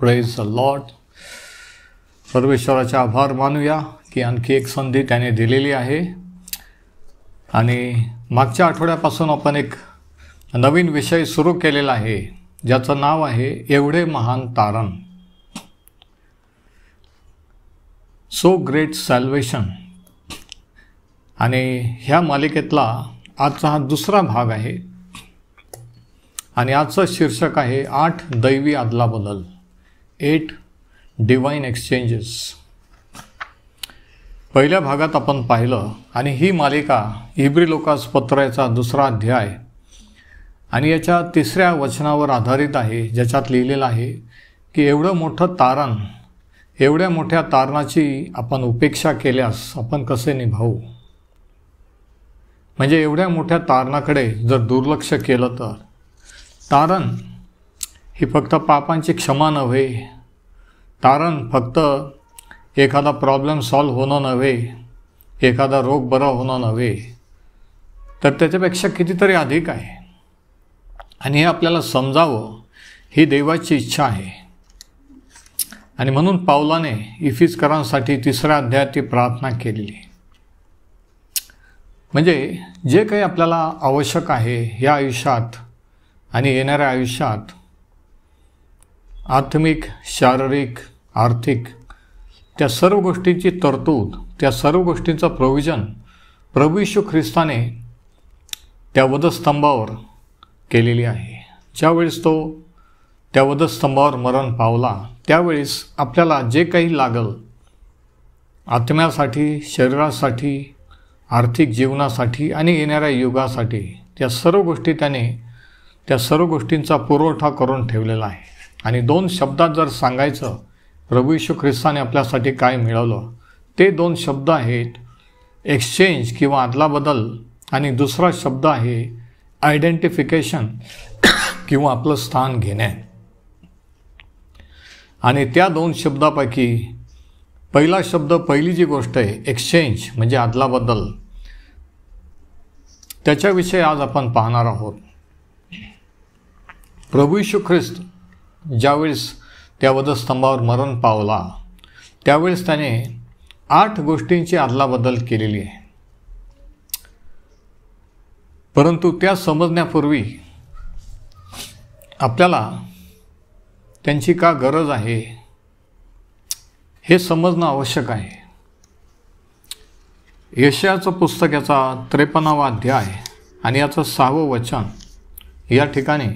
Praise the Lord. परमेश्वराचा आभार मानूया की आणखी एक संधी त्याने दिलेली आहे. आणि मागच्या आठवड्यापासून आपण एक नवीन विषय सुरू केलेला आहे ज्याचं नाव आहे एवढे महान तारण. So great salvation. आणि ह्या मालिकेतला आजचा हा दुसरा भाग आहे आणि आजचं शीर्षक आहे 8 दैवी अदलाबदल, 8 डिवाइन एक्सचेंजेस. पहिल्या भागात आपण पाहिलं आणि ही मालिका इब्री लोकास पत्राचा 2रा अध्याय आणि याच्या 3ऱ्या वचनावर आधारित आहे, ज्याच्यात लिहिलेलं आहे की एवढं मोठं तारण, एवढ्या मोठ्या तारणाची आपण उपेक्षा केल्यास आपण कसे निभावू. म्हणजे एवढ्या मोठ्या तारणाकडे जर दुर्लक्ष केलं तर तारण ही फक्त पापांची क्षमा नव्हे, तारण फक्त एखादा प्रॉब्लेम सॉल्व्ह होणं नव्हे, एखादा रोग बरा होणं नव्हे, तर त्याच्यापेक्षा कितीतरी अधिक आहे. आणि हे आपल्याला समजावं ही देवाची इच्छा आहे. आणि म्हणून पावलाने इफिसकरांसाठी 3ऱ्या अध्यायात ती प्रार्थना केलेली. म्हणजे जे काही आपल्याला आवश्यक आहे या आयुष्यात आणि येणाऱ्या आयुष्यात, आत्मिक, शारीरिक, आर्थिक, त्या सर्व गोष्टींची तरतूद, त्या सर्व गोष्टींचं प्रोव्हिजन प्रभू येशू ख्रिस्ताने त्या वधस्तंभावर केलेली आहे. ज्यावेळेस तो त्या वधस्तंभावर मरण पावला त्यावेळेस आपल्याला जे काही लागल आत्म्यासाठी, शरीरासाठी, आर्थिक जीवनासाठी आणि येणाऱ्या युगासाठी, त्या सर्व गोष्टी त्याने त्या सर्व गोष्टींचा पुरवठा करून ठेवलेला आहे. आणि 2 शब्दात जर सांगायचं प्रभू येशू ख्रिस्ताने आपल्यासाठी काय मिळवलं, ते 2 शब्द आहेत एक्सचेंज किंवा अदलाबदल, आणि दुसरा शब्द आहे आयडेंटिफिकेशन किंवा आपलं स्थान घेणे. आणि त्या 2 शब्दापैकी पहिला शब्द, पहिली जी गोष्ट आहे एक्सचेंज म्हणजे अदलाबदल, त्याच्याविषयी आज आपण पाहणार आहोत. प्रभू येशू ख्रिस्त ज्यावेळेस त्या वधस्तंभावर मरण पावला त्यावेळेस त्याने 8 गोष्टींची अदलाबदल केलेली आहे. परंतु त्या समजण्यापूर्वी आपल्याला त्यांची का गरज आहे हे समजणं आवश्यक आहे. यशायाचं पुस्तक याचा 53वा अध्याय आणि याचं 6वं वचन या ठिकाणी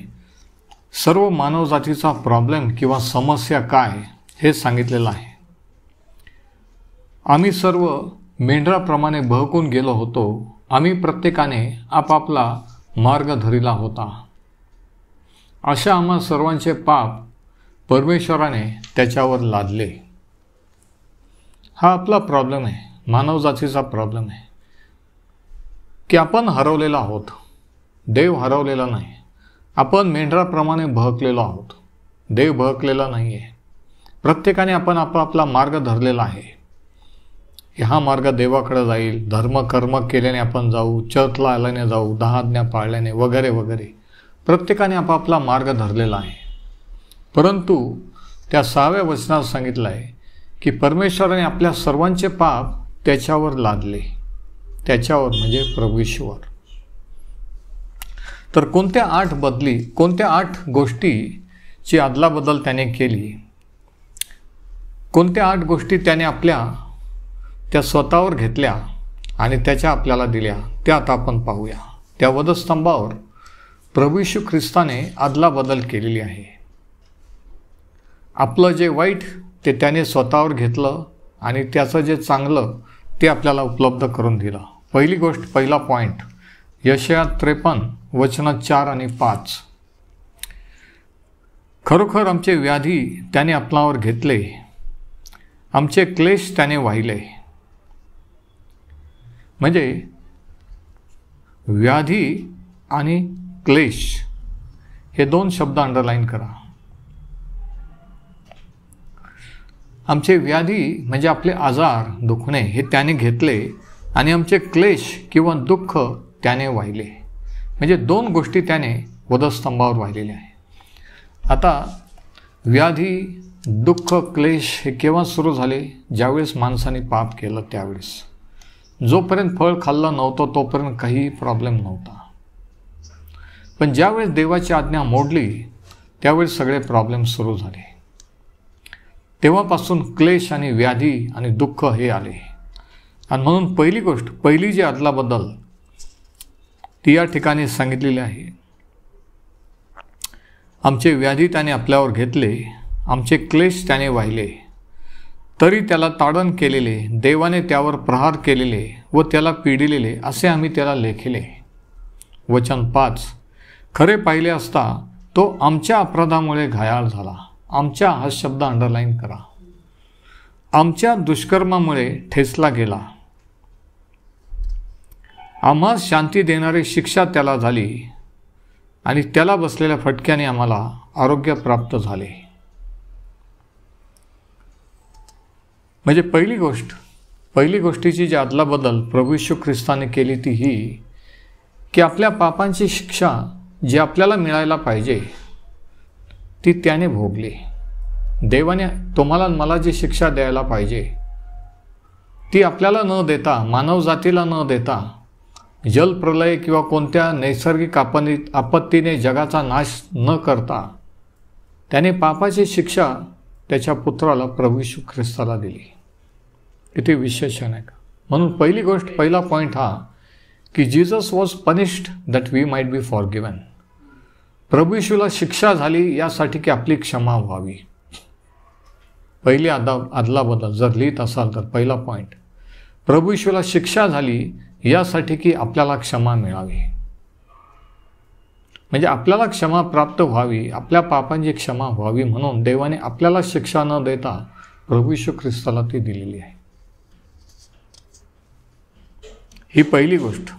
सर्व मानवजातीचा प्रॉब्लेम किंवा समस्या काय हे सांगितलेलं आहे. आम्ही सर्व मेंढराप्रमाणे बहकून गेलो होतो, आम्ही प्रत्येकाने आपापला मार्ग धरिला होता. अशा आम्हा सर्वांचे पाप परमेश्वराने त्याच्यावर लादले. हा आपला प्रॉब्लेम आहे, मानवजातीचा प्रॉब्लेम आहे की आपण हरवलेलो आहोत. देव हरवलेला नाही, आपण मेंढराप्रमाणे बहकलेलो आहोत, देव बहकलेला नाही आहे. प्रत्येकाने आपण आपापला मार्ग धरलेला आहे. हा मार्ग देवाकडे जाईल, धर्म कर्म केल्याने आपण जाऊ, चर्चला आल्याने जाऊ, 10 आज्ञा पाळल्याने वगैरे वगैरे. प्रत्येकाने आपापला मार्ग धरलेला आहे. परंतु त्या 6व्या वचनात सांगितलं आहे की परमेश्वराने आपल्या सर्वांचे पाप त्याच्यावर लादले, त्याच्यावर म्हणजे प्रभू येशूवर. तर कोणत्या 8 गोष्टीची अदलाबदल त्याने केली, कोणत्या 8 गोष्टी त्याने त्या स्वतःवर घेतल्या आणि त्याच्या आपल्याला दिल्या, त्या आता आपण पाहूया. त्या वधस्तंभावर प्रभू येशू ख्रिस्ताने अदलाबदल केलेली आहे. आपलं जे वाईट ते त्याने स्वतःवर घेतलं आणि त्याचं जे चांगलं ते आपल्याला उपलब्ध करून दिलं. पहिली गोष्ट, पहिला पॉईंट, यशाया 53 वचन 4 आणि 5. खरोखर आमचे व्याधी त्याने आपणावर घेतले, आमचे क्लेश त्याने वाहिले. म्हणजे व्याधी आणि क्लेश हे 2 शब्द अंडरलाईन करा. आमचे व्याधी म्हणजे आपले आजार, दुखणे हे त्याने घेतले आणि आमचे क्लेश किंवा दुःख त्याने वाहिले. म्हणजे 2 गोष्टी त्याने वधस्तंभावर वाहिलेल्या आहे. आता व्याधी, दुःख क्लेश हे केव्हा सुरू झाले? ज्यावेळेस माणसाने पाप केलं त्यावेळेस. जोपर्यंत फळ खाल्लं नव्हतं तोपर्यंत काही प्रॉब्लेम नव्हता. पण ज्यावेळेस देवाची आज्ञा मोडली त्यावेळेस सगळे प्रॉब्लेम सुरू झाले. तेव्हापासून क्लेश आणि व्याधी आणि दुःख हे आले. आणि म्हणून पहिली गोष्ट, पहिली जी अदलाबदल ती या ठिकाणी सांगितलेली आहे. आमचे व्याधी त्याने आपल्यावर घेतले, आमचे क्लेश त्याने वाहिले, तरी त्याला ताडण केलेले, देवाने त्यावर प्रहार केलेले व त्याला पिडिलेले असे आम्ही त्याला लेखिले. वचन 5, खरे पाहिले असता तो आमच्या अपराधामुळे घायाळ झाला. आमच्या हा शब्द अंडरलाईन करा. आमच्या दुष्कर्मामुळे ठेचला गेला. आम्हा शांती देणारी शिक्षा त्याला झाली आणि त्याला बसलेल्या फटक्याने आम्हाला आरोग्य प्राप्त झाले. म्हणजे पहिली गोष्टीची जी अदलाबदल प्रभू येशू ख्रिस्ताने केली ती ही की आपल्या पापांची शिक्षा जी आपल्याला मिळायला पाहिजे ती त्याने भोगली. देवाने तुम्हाला मला जी शिक्षा द्यायला पाहिजे ती आपल्याला न देता, मानवजातीला न देता, जलप्रलय किंवा कोणत्या नैसर्गिक आपत्तीने जगाचा नाश न करता त्याने पापाची शिक्षा त्याच्या पुत्राला प्रभू येशू ख्रिस्ताला दिली. किती विशेषण आहे का? म्हणून पहिली गोष्ट, पहिला पॉईंट हा की Jesus was punished that we might be forgiven. प्रभू येशूला शिक्षा झाली यासाठी की आपली क्षमा व्हावी. पहिली अदलाबदल जर लिहित असाल तर पहिला पॉईंट, प्रभू येशूला शिक्षा झाली यासाठी की आपल्याला क्षमा मिळावी. म्हणजे आपल्याला क्षमा प्राप्त व्हावी, आपल्या पापांची क्षमा व्हावी म्हणून देवाने आपल्याला शिक्षा न देता प्रभू येशू ख्रिस्ताला ती दिलेली आहे. ही पहिली गोष्ट.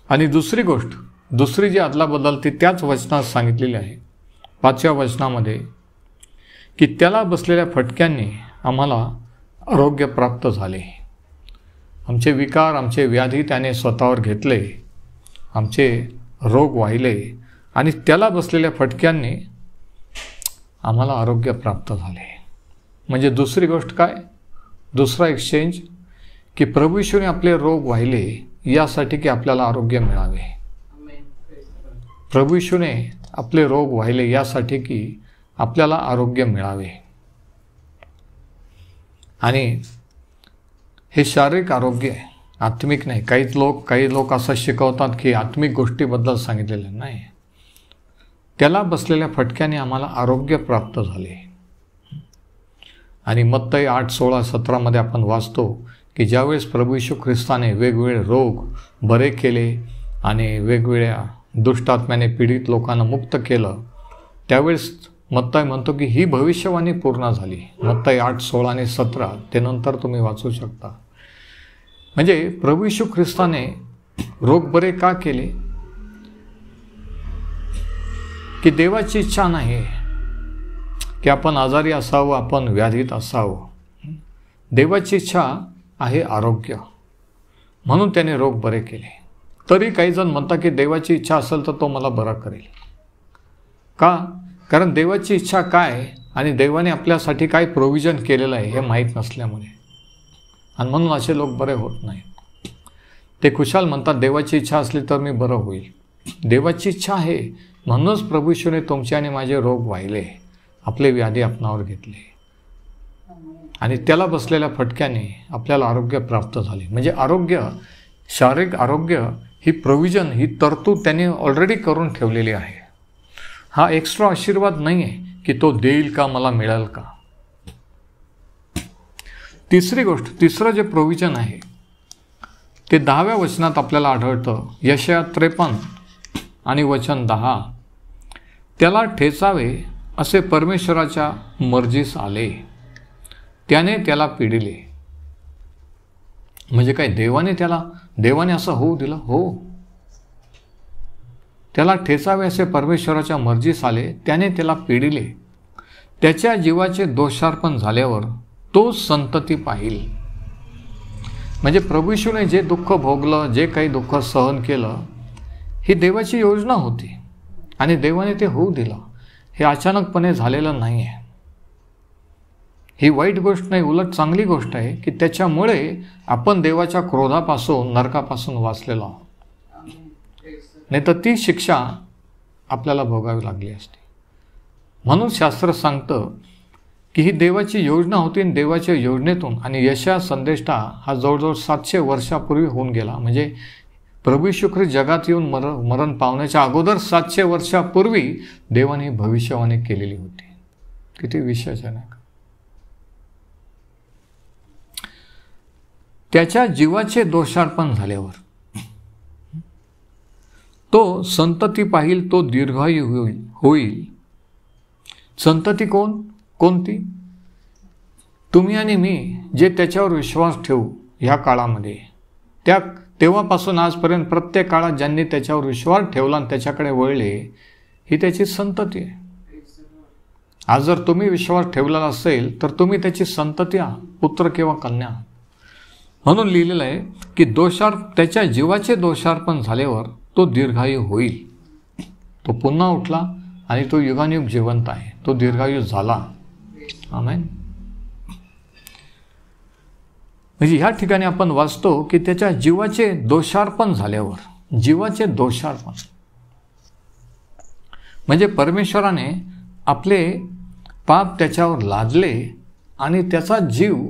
आणि दुसरी गोष्ट, दुसरी जी अदलाबदल ती त्याच वचनात सांगितलेली आहे 5व्या वचनामध्ये की त्याला बसलेल्या फटक्यांनी आम्हाला आरोग्य प्राप्त झाले. आमचे विकार, आमचे व्याधी त्याने स्वतःवर घेतले, आमचे रोग वाहिले आणि त्याला बसलेल्या फटक्यांनी आम्हाला आरोग्य प्राप्त झाले. म्हणजे दुसरी गोष्ट काय? दुसरा एक्सचेंज की प्रभू येशूने आपले रोग वाहिले यासाठी की आपल्याला आरोग्य मिळावे. प्रभू येशूने आपले रोग वाहिले यासाठी की आपल्याला आरोग्य मिळावे. आणि हे शारीरिक आरोग्य आहे, आत्मिक नाही. काही लोक असं शिकवतात की आत्मिक गोष्टीबद्दल सांगितलेलं नाही. त्याला बसलेल्या फटक्याने आम्हाला आरोग्य प्राप्त झाले. आणि मत्तई 8:16-17 आपण वाचतो की ज्यावेळेस प्रभू येशू ख्रिस्ताने वेगवेगळे रोग बरे केले आणि वेगवेगळ्या दुष्टात्म्याने पीडित लोकांना मुक्त केलं त्यावेळेस मत्तई म्हणतो की ही भविष्यवाणी पूर्ण झाली. मत्तई 8:16-17 ते नंतर तुम्ही वाचू शकता. म्हणजे प्रभू येशू ख्रिस्ताने रोग बरे का केले? की देवाची इच्छा नाही की आपण आजारी असावं, आपण व्याधीत असावं. देवाची इच्छा आहे आरोग्य, म्हणून त्याने रोग बरे केले. तरी काही जण म्हणतात की देवाची इच्छा असेल तर तो मला बरा करेल. का? कारण देवाची इच्छा काय आणि देवाने आपल्यासाठी काय प्रोव्हिजन केलेलं आहे हे माहीत नसल्यामुळे. आणि म्हणून असे लोक बरे होत नाहीत. ते खुशाल म्हणतात देवाची इच्छा असली तर मी बरं होईल. देवाची इच्छा आहे म्हणूनच प्रभू येशूने तुमचे आणि माझे रोग वाहिले, आपले व्याधी आपणावर घेतले आणि त्याला बसलेल्या फटक्याने आपल्याला आरोग्य प्राप्त झाले. म्हणजे आरोग्य, शारीरिक आरोग्य ही प्रोव्हिजन, ही तरतूद त्याने ऑलरेडी करून ठेवलेली आहे. हा एक्स्ट्रा आशीर्वाद नाही आहे की तो देईल का, मला मिळेल का. तिसरी गोष्ट, तिसरं जे प्रोव्हिजन आहे ते 10व्या वचनात आपल्याला आढळतं. यशाया 53 आणि वचन 10, त्याला ठेचावे असे परमेश्वराच्या मर्जीस आले, त्याने त्याला पिडिले. म्हणजे काय? देवाने असं होऊ दिलं? हो. त्याला ठेचावे असे परमेश्वराच्या मर्जीस आले, त्याने त्याला पिडिले. त्याच्या जीवाचे दोषार्पण झाल्यावर तो संतती पाहिल. म्हणजे प्रभू येशूने जे दुःख भोगलं, जे काही दुःख सहन केलं, ही देवाची योजना होती आणि देवाने ते होऊ दिलं. हे अचानकपणे झालेलं नाही आहे. ही वाईट गोष्ट नाही, उलट चांगली गोष्ट आहे की त्याच्यामुळे आपण देवाच्या क्रोधापासून, नरकापासून वाचलेलो आहोत. नाही तर ती शिक्षा आपल्याला भोगावी लागली असती. म्हणून शास्त्र सांगतं की ही देवाची योजना होती आणि देवाच्या योजनेतून आणि यशा संदेष्टा हा जवळजवळ 700 वर्षापूर्वी होऊन गेला. म्हणजे प्रभू येशू ख्रिस्त जगात येऊन मरण पावण्याच्या अगोदर 700 वर्षापूर्वी देवाने भविष्यवाणी केलेली होती. किती विशेष आहे ना. त्याच्या जीवाचे दोषार्पण झाल्यावर तो संतती पाहिल, तो दीर्घायू होईल. संतती कोणती? तुम्ही आणि मी जे त्याच्यावर विश्वास ठेवू ह्या काळामध्ये, तेव्हापासून आजपर्यंत प्रत्येक काळात ज्यांनी त्याच्यावर विश्वास ठेवला आणि त्याच्याकडे वळले, ही त्याची संतती आहे. आज जर तुम्ही विश्वास ठेवलेला असेल तर तुम्ही त्याची संतती आहात, पुत्र किंवा कन्या. म्हणून लिहिलेलं आहे की त्याच्या जीवाचे दोषार्पण झाल्यावर तो दीर्घायू होईल. तो पुन्हा उठला आणि तो युगानुयुग जिवंत आहे. तो दीर्घायू झाला. आमेन. म्हणजे ह्या ठिकाणी आपण वाचतो की त्याच्या जीवाचे दोषार्पण झाल्यावर, जीवाचे दोषार्पण म्हणजे परमेश्वराने आपले पाप त्याच्यावर लादले आणि त्याचा जीव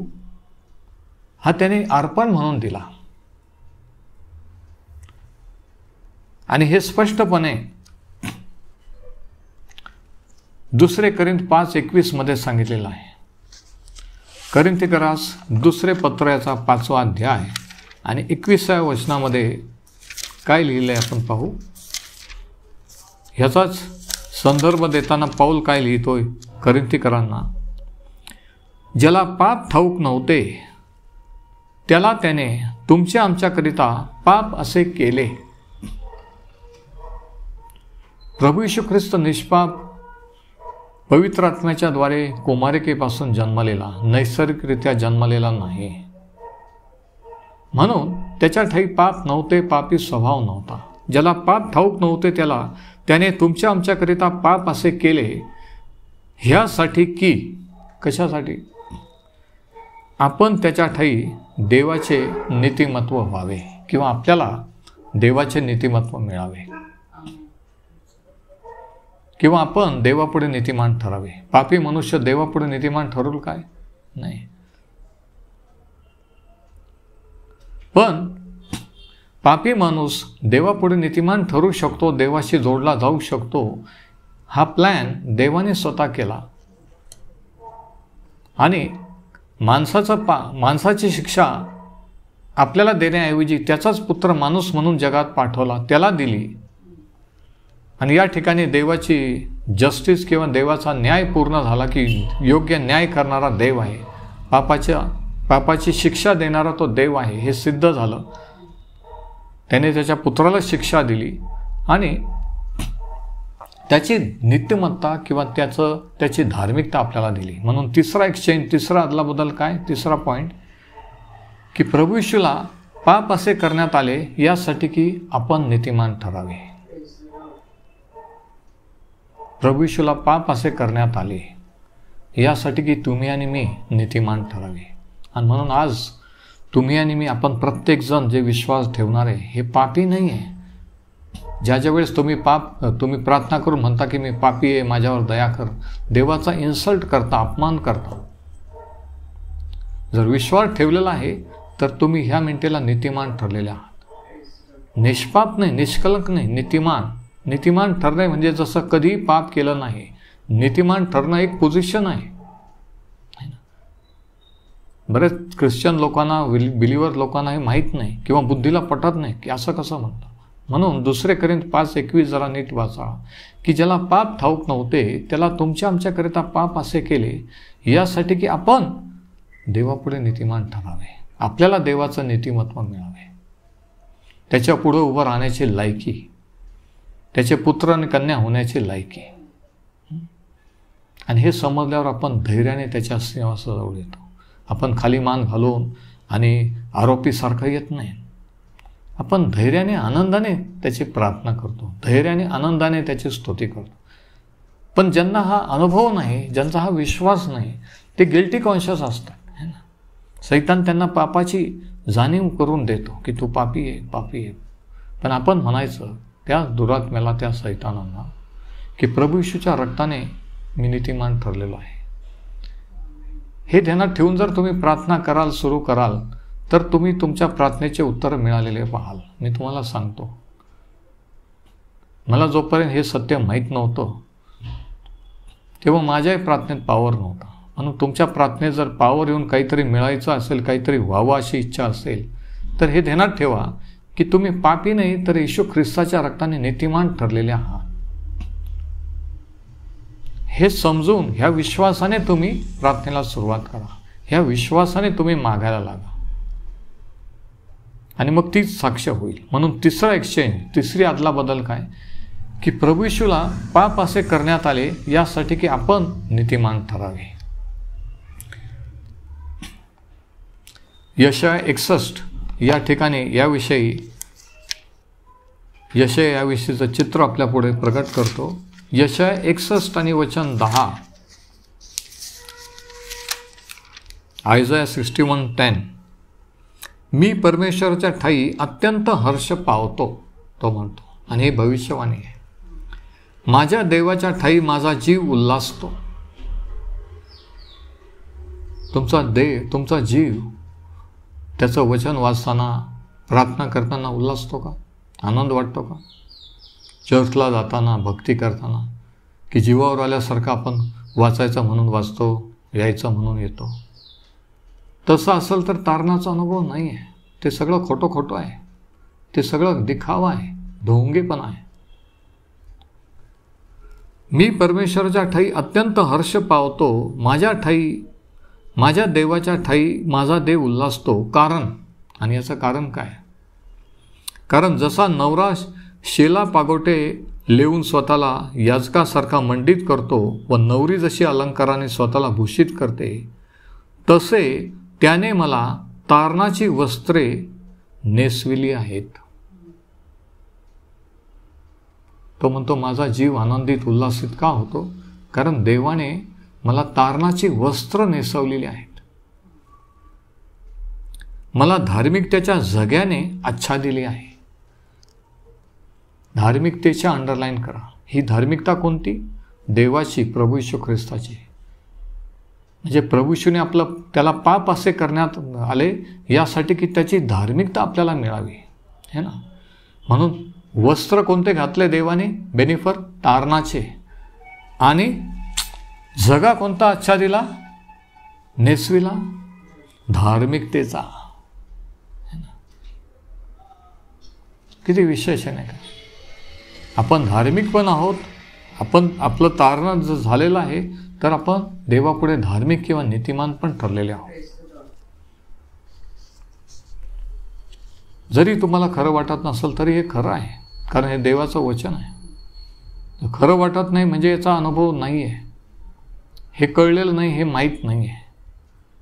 हा त्याने अर्पण म्हणून दिला. आणि हे स्पष्टपणे 2 कोरिंथ 5:21 मध्ये सांगितलेलं आहे. कोरिंथीकरास 2 पत्र याचा 5वा अध्याय आणि 21व्या वचनामध्ये काय लिहिलं आहे आपण पाहू. ह्याचाच संदर्भ देताना पौल काय लिहितोय कोरिंथीकरांना. ज्याला पाप ठाऊक नव्हते त्याला त्याने तुमच्या आमच्याकरिता पाप असे केले. प्रभू येशू ख्रिस्त निष्पाप, पवित्र आत्म्याच्या द्वारे कुमारिकेपासून जन्मलेला, नैसर्गिकरित्या जन्मलेला नाही. म्हणून त्याच्या ठाई पाप नव्हते, पापी स्वभाव नव्हता. ज्याला पाप ठाऊक नव्हते त्याने तुमच्या आमच्याकरिता पाप असे केले, ह्यासाठी की, कशासाठी? आपण त्याच्या ठाई देवाचे नीतिमत्व व्हावे किंवा आपल्याला देवाचे नीतिमत्व मिळावे किंवा आपण देवापुढे नीतिमान ठरावे. पापी मनुष्य देवापुढे नीतिमान ठरवल काय? नाही. पण पापी माणूस देवापुढे नीतिमान ठरू शकतो, देवाशी जोडला जाऊ शकतो. हा प्लॅन देवाने स्वतः केला. आणि माणसाची शिक्षा आपल्याला देण्याऐवजी त्याचाच पुत्र माणूस म्हणून जगात पाठवला, त्याला दिली. आणि या ठिकाणी देवाची जस्टिस किंवा देवाचा न्याय पूर्ण झाला की योग्य न्याय करणारा देव आहे, पापाची शिक्षा देणारा तो देव आहे हे सिद्ध झालं. त्याने त्याच्या पुत्राला शिक्षा दिली आणि त्याची नीतिमत्ता किंवा त्याची धार्मिकता आपल्याला दिली. म्हणून तिसरा अदलाबदल काय? तिसरा पॉईंट की प्रभू येशूला पाप असे करण्यात आले यासाठी की आपण नीतिमान ठरावे. प्रभू येशूला पाप असे करण्यात आले यासाठी की तुम्ही आणि मी नीतिमान ठरावे. आणि म्हणून आज तुम्ही आणि मी, आपण प्रत्येकजण जे विश्वास ठेवणारे हे पापी नाही आहे. ज्या वेळेस तुम्ही प्रार्थना करून म्हणता की मी पापी आहे, माझ्यावर दया कर, देवाचा इन्सल्ट करता, अपमान करता. जर विश्वास ठेवलेला आहे तर तुम्ही ह्या मिनिटेला नीतिमान ठरलेले आहात. निष्पाप नाही, निष्कलंक नाही, नीतिमान. नीतिमान ठरणे म्हणजे जसं कधी पाप केलं नाही. नीतिमान ठरणं एक पोझिशन आहे. बरेच ख्रिश्चन लोकांना, बिलिव्हर लोकांना हे माहीत नाही किंवा बुद्धीला पटत नाही की असं कसं म्हणतात. म्हणून 2 कोरिंथ 5:21 जरा नीट वाचा की ज्याला पाप ठाऊक नव्हते त्याला तुमच्या आमच्याकरिता पाप असे केले यासाठी की आपण देवापुढे नीतिमान ठरावे, आपल्याला देवाचं नीतिमत्व मिळावे, त्याच्या पुढे उभं राहण्याची लायकी, त्याचे पुत्र आणि कन्या होण्याची लायकी. आणि हे समजल्यावर आपण धैर्याने त्याच्या सिंहासनाजवळ येतो. आपण खाली मान घालून आणि आरोपीसारखं येत नाही. आपण धैर्याने आनंदाने त्याची प्रार्थना करतो, धैर्याने आनंदाने त्याची स्तुती करतो. पण ज्यांना हा अनुभव नाही, ज्यांचा हा विश्वास नाही, ते गिल्टी कॉन्शियस असतात, है ना. सैतान त्यांना पापाची जाणीव करून देतो की तू पापी आहे, पापी आहे. पण आपण म्हणायचं त्या दुरात्म्याला, त्या सैतानांना, की प्रभू येशूच्या रक्ताने मी नीतिमान ठरलेलो आहे. हे ध्यानात ठेवून जर तुम्ही प्रार्थना कराल, सुरू कराल, तर तुम्ही तुमच्या प्रार्थनेचे उत्तर मिळालेले पाहाल. मी तुम्हाला सांगतो, मला जोपर्यंत हे सत्य माहीत नव्हतं तेव्हा माझ्याही प्रार्थनेत पॉवर नव्हता. म्हणून तुमच्या प्रार्थनेत जर पॉवर येऊन काहीतरी मिळायचं असेल, काहीतरी व्हावं अशी इच्छा असेल, तर हे ध्यानात ठेवा की तुम्ही पापी नाही तर येशू ख्रिस्ताच्या रक्ताने नीतिमान ठरलेले आहात. हे समजून ह्या विश्वासाने तुम्ही प्रार्थनेला सुरुवात करा. ह्या विश्वासाने तुम्ही मागायला लागा आणि मग तीच साक्ष होईल. म्हणून तिसरा एक्सचेंज, तिसरी अदला बदल काय, की प्रभू येशूला पाप असे करण्यात आले यासाठी की आपण नीतिमान ठरावे. यशाया 61 या ठिकाणी याविषयीचं चित्र आपल्या पुढे प्रकट करतो. यशाया 61 आणि वचन 10. आयझाया 61:10. मी परमेश्वराच्या ठाई अत्यंत हर्ष पावतो, तो म्हणतो, आणि हे भविष्यवाणी आहे. माझ्या देवाच्या ठाई माझा जीव उल्हासतो. तुमचा जीव त्याचं वचन वाचताना, प्रार्थना करताना उल्हासतो का? आनंद वाटतो का? चर्चला जाताना, भक्ती करताना, की जीवावर आल्यासारखं आपण वाचायचं म्हणून वाचतो, यायचं म्हणून येतो? तसं असेल तर तारणाचा अनुभव नाही आहे. ते सगळं खोटं आहे. ते सगळं दिखावा आहे, ढोंगेपणा आहे. मी परमेश्वराच्या ठाई अत्यंत हर्ष पावतो, माझ्या देवाच्या ठाई माझा देव उल्हासतो. कारण, आणि याचं कारण काय? कारण जसा नवरा शेला पागोटे लेवून स्वतःला याजकासारखा मंडित करतो व नवरी जशी अलंकाराने स्वतःला भूषित करते, तसे त्याने मला तारणाची वस्त्रे नेसविली आहेत. तो म्हणतो माझा जीव आनंदित उल्हासित का होतो? कारण देवाने मला तारणाची वस्त्र नेसवलेली आहेत. मला धार्मिकतेच्या झग्याने आच्छादिली आहे. धार्मिकतेच्या अंडरलाईन करा. ही धार्मिकता कोणती? देवाची, प्रभू येशू ख्रिस्ताची. म्हणजे प्रभू येशूने त्याला पाप असे करण्यात आले यासाठी की त्याची धार्मिकता आपल्याला मिळावी, है ना. म्हणून वस्त्र कोणते घातले देवाने? बेनिफर, तारणाचे. आणि जगा कोणता आच्छादिला, नेसविला? धार्मिकतेचा. किती विशेष आहे नाही का? आपण धार्मिक पण आहोत. आपलं तारण जर झालेलं आहे तर आपण देवापुढे धार्मिक किंवा नीतिमान पण ठरलेले आहोत. जरी तुम्हाला खरं वाटत नसेल तरी हे खरं आहे, कारण हे देवाचं वचन आहे. खरं वाटत नाही म्हणजे याचा अनुभव नाही आहे, हे कळलेलं नाही, हे माहीत नाही आहे.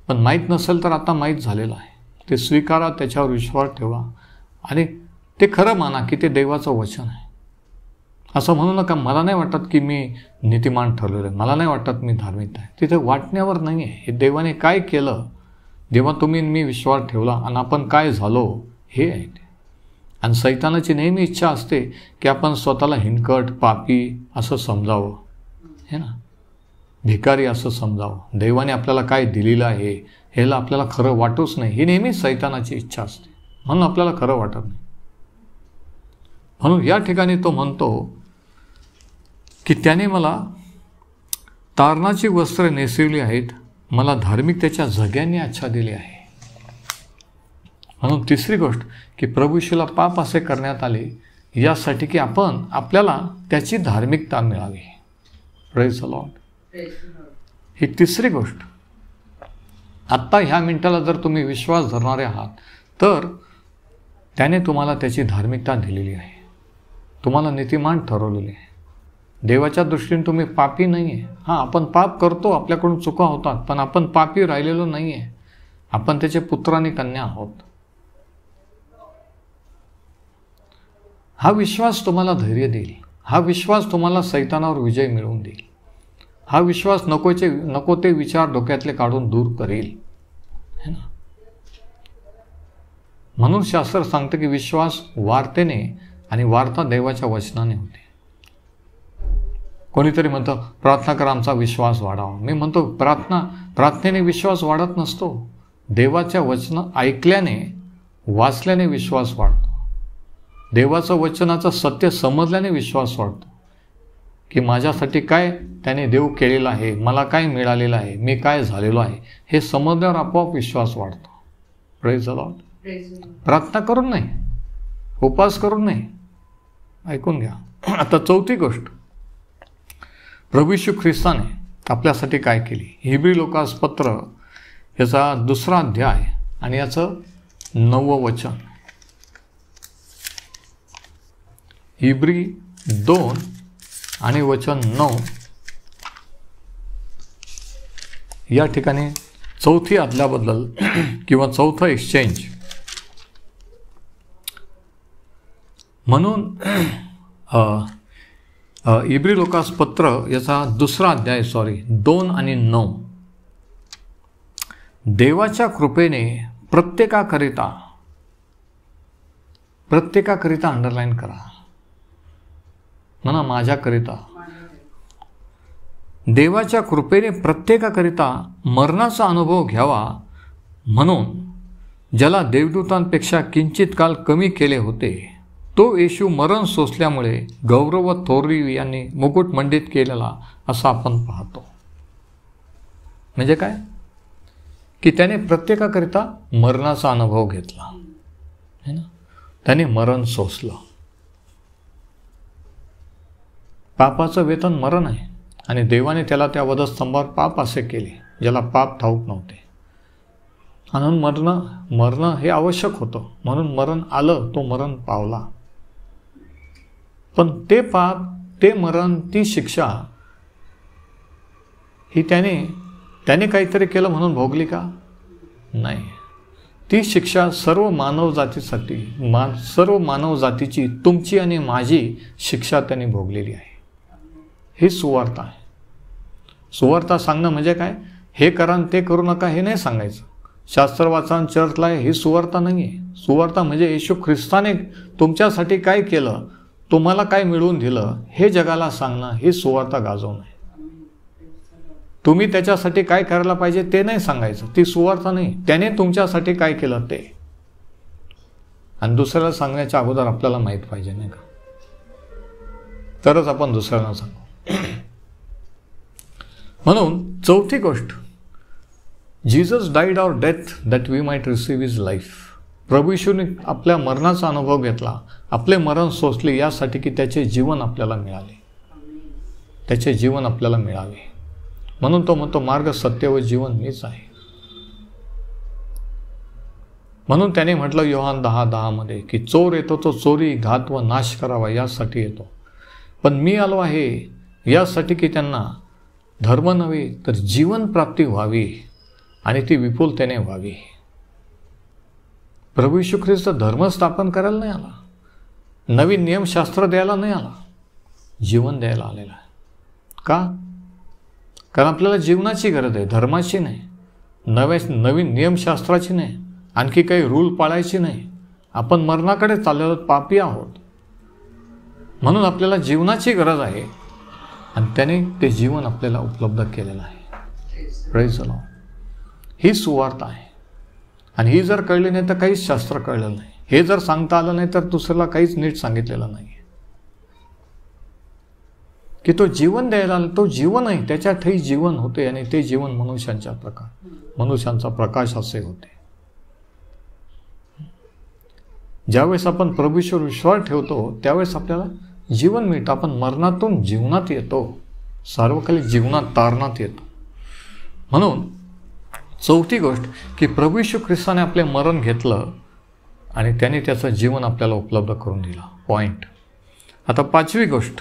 पण माहीत नसेल तर आता माहीत झालेलं आहे. ते स्वीकारा, त्याच्यावर विश्वास ठेवा आणि ते खरं माना की ते देवाचं वचन आहे. असं म्हणू नका मला नाही वाटत की मी नीतिमान ठरलेलं आहे, मला नाही वाटत मी धार्मिक आहे. तिथे वाटण्यावर नाही आहे. हे देवाने काय केलं, जेव्हा तुम्ही मी विश्वास ठेवला आणि आपण काय झालो, हे आहे ते. आणि सैतानाची नेहमी इच्छा असते की आपण स्वतःला हिणकट, पापी असं समजावं, हे ना, भिकारी असं समजावं. देवाने आपल्याला काय दिलेलं आहे ह्याला आपल्याला खरं वाटूच नाही, ही नेहमी सैतानाची इच्छा असते. म्हणून आपल्याला खरं वाटत नाही. म्हणून या ठिकाणी तो म्हणतो की त्याने मला तारणाची वस्त्रे नेसवली आहेत, मला धार्मिकतेच्या झग्यांनी आच्छादिली आहे. म्हणून तिसरी गोष्ट की प्रभू येशूला पाप असे करण्यात आले यासाठी की आपल्याला त्याची धार्मिकता मिळावी. Praise the Lord. ही तिसरी गोष्ट. आत्ता ह्या मिनिटाला जर तुम्ही विश्वास धरणारे आहात तर त्याने तुम्हाला त्याची धार्मिकता दिलेली आहे, तुम्हाला नीतिमान ठरवलेली आहे. देवाच्या दृष्टीने तुम्ही पापी नाही आहे. हां, आपण पाप करतो, आपल्याकडून चुका होतात, पण आपण पापी राहिलेलो नाही आहे. आपण त्याचे पुत्र आणि कन्या आहोत. हा विश्वास तुम्हाला धैर्य देईल. हा विश्वास तुम्हाला सैतानावर विजय मिळवून देईल. हा विश्वास नको ते विचार डोक्यातले काढून दूर करेल, है ना. म्हणून शास्त्र सांगतं की विश्वास वार्तेने आणि वार्ता देवाच्या वचनाने होते. कोणीतरी म्हणतं प्रार्थना करा आमचा विश्वास वाढावा. मी म्हणतो प्रार्थनेने विश्वास वाढत नसतो. देवाच्या वचन ऐकल्याने, वाचल्याने विश्वास वाढतो. देवाचं वचनाचं सत्य समजल्याने विश्वास वाढतो की माझ्यासाठी काय त्याने देव केलेलं आहे, मला काय मिळालेलं आहे, मी काय झालेलो आहे, हे समजल्यावर आपोआप विश्वास वाढतो. Praise the Lord. प्रार्थना करून नाही, उपवास करून नाही. ऐकून घ्या. आता चौथी गोष्ट, प्रभू येशू ख्रिस्ताने आपल्यासाठी काय केली. हिब्री लोकास पत्र याचा 2 अध्याय आणि याचं 9वं वचन. हिब्री 2 आणि वचन 9 या ठिकाणी चौथी अदलाबदल किंवा चौथं एक्सचेंज. म्हणून इब्री लोकास पत्र याचा 2 अध्याय 2 आणि 9. देवाच्या कृपेने प्रत्येकाकरिता अंडरलाईन करा म्हणा, माझ्याकरिता. देवाच्या कृपेने प्रत्येकाकरिता मरणाचा अनुभव घ्यावा म्हणून ज्याला देवदूतांपेक्षा किंचित काल कमी केले होते तो येशू मरण सोसल्यामुळे गौरव व थोरवी यांनी मुकुट मंडित केलेला असं आपण पाहतो. म्हणजे काय की त्याने प्रत्येकाकरिता मरणाचा अनुभव घेतला, है ना. त्याने मरण सोसलं. पापाचं वेतन मरण आहे आणि देवाने त्याला त्या वधस्तंभावर पाप असे केले ज्याला पाप ठाऊक नव्हते. म्हणून मरणं हे आवश्यक होतं, म्हणून मरण आलं, तो मरण पावला. पण ते पाप, ते मरण, ती शिक्षा ही त्याने काहीतरी केलं म्हणून भोगली का? नाही. ती शिक्षा सर्व मानव जातीची, तुमची आणि माझी शिक्षा त्यांनी भोगलेली आहे. ही सुवार्ता आहे. सुवार्ता सांगणं म्हणजे काय? हे करा ते करू नका हे नाही सांगायचं. शास्त्र वाचन, चर्चला ही सुवार्ता नाही आहे. सुवार्ता म्हणजे येशू ख्रिस्ताने तुमच्यासाठी काय केलं, तुम्हाला काय मिळवून दिलं हे जगाला सांगणं, ही सुवार्ता गाजवणं आहे. तुम्ही त्याच्यासाठी काय करायला पाहिजे ते नाही सांगायचं, ती सुवार्ता नाही. त्याने तुमच्यासाठी काय केलं ते. आणि दुसऱ्याला सांगण्याच्या अगोदर आपल्याला माहीत पाहिजे, नाही का, तरच आपण दुसऱ्याला सांगू. म्हणून चौथी गोष्ट, Jesus died our death that we might receive his life. प्रभू येशूने आपल्या मरणाचा अनुभव घेतला, आपले मरण सोसले यासाठी की त्याचे जीवन आपल्याला मिळाले, त्याचे जीवन आपल्याला मिळावे. म्हणून तो म्हणतो मार्ग, सत्य व जीवन मीच आहे. म्हणून त्याने म्हटलं योहान 10:10 मध्ये की चोर येतो तो चोरी, घात व नाश करावा यासाठी येतो, पण मी आलो आहे यासाठी की त्यांना धर्म नव्हे तर जीवन प्राप्ती व्हावी आणि ती विपुलतेने व्हावी. प्रभू येशू ख्रिस्त धर्म स्थापन करायला नाही आला, नवीन नियमशास्त्र द्यायला नाही आला, जीवन द्यायला आलेला आहे. का? कारण आपल्याला जीवनाची गरज आहे, धर्माची नाही, नवीन नियमशास्त्राची नाही, आणखी काही रूल पाळायची नाही. आपण मरणाकडे चाललेलो पापी आहोत, म्हणून आपल्याला जीवनाची गरज आहे आणि त्याने ते जीवन आपल्याला उपलब्ध केलेलं आहे. Praise the Lord. ही सुवार्ता आहे. आणि ही जर कळली नाही तर काहीच शास्त्र कळलेलं नाही. हे जर सांगता आलं नाही तर दुसऱ्याला काहीच नीट सांगितलेलं नाही. की तो जीवन द्यायला आला, तो जीवन आहे, त्याच्यातही जीवन होते आणि ते जीवन मनुष्यांचा प्रकाश असे होते. ज्यावेळेस आपण प्रभूवर विश्वास ठेवतो त्यावेळेस आपल्याला जीवन मिळतं. आपण मरणातून जीवनात येतो, सार्वकालिक जीवनात तारणात येतो. म्हणून चौथी गोष्ट की प्रभू येशू ख्रिस्ताने आपले मरण घेतलं आणि त्याने त्याचं जीवन आपल्याला उपलब्ध करून दिलं. पॉईंट. आता पाचवी गोष्ट,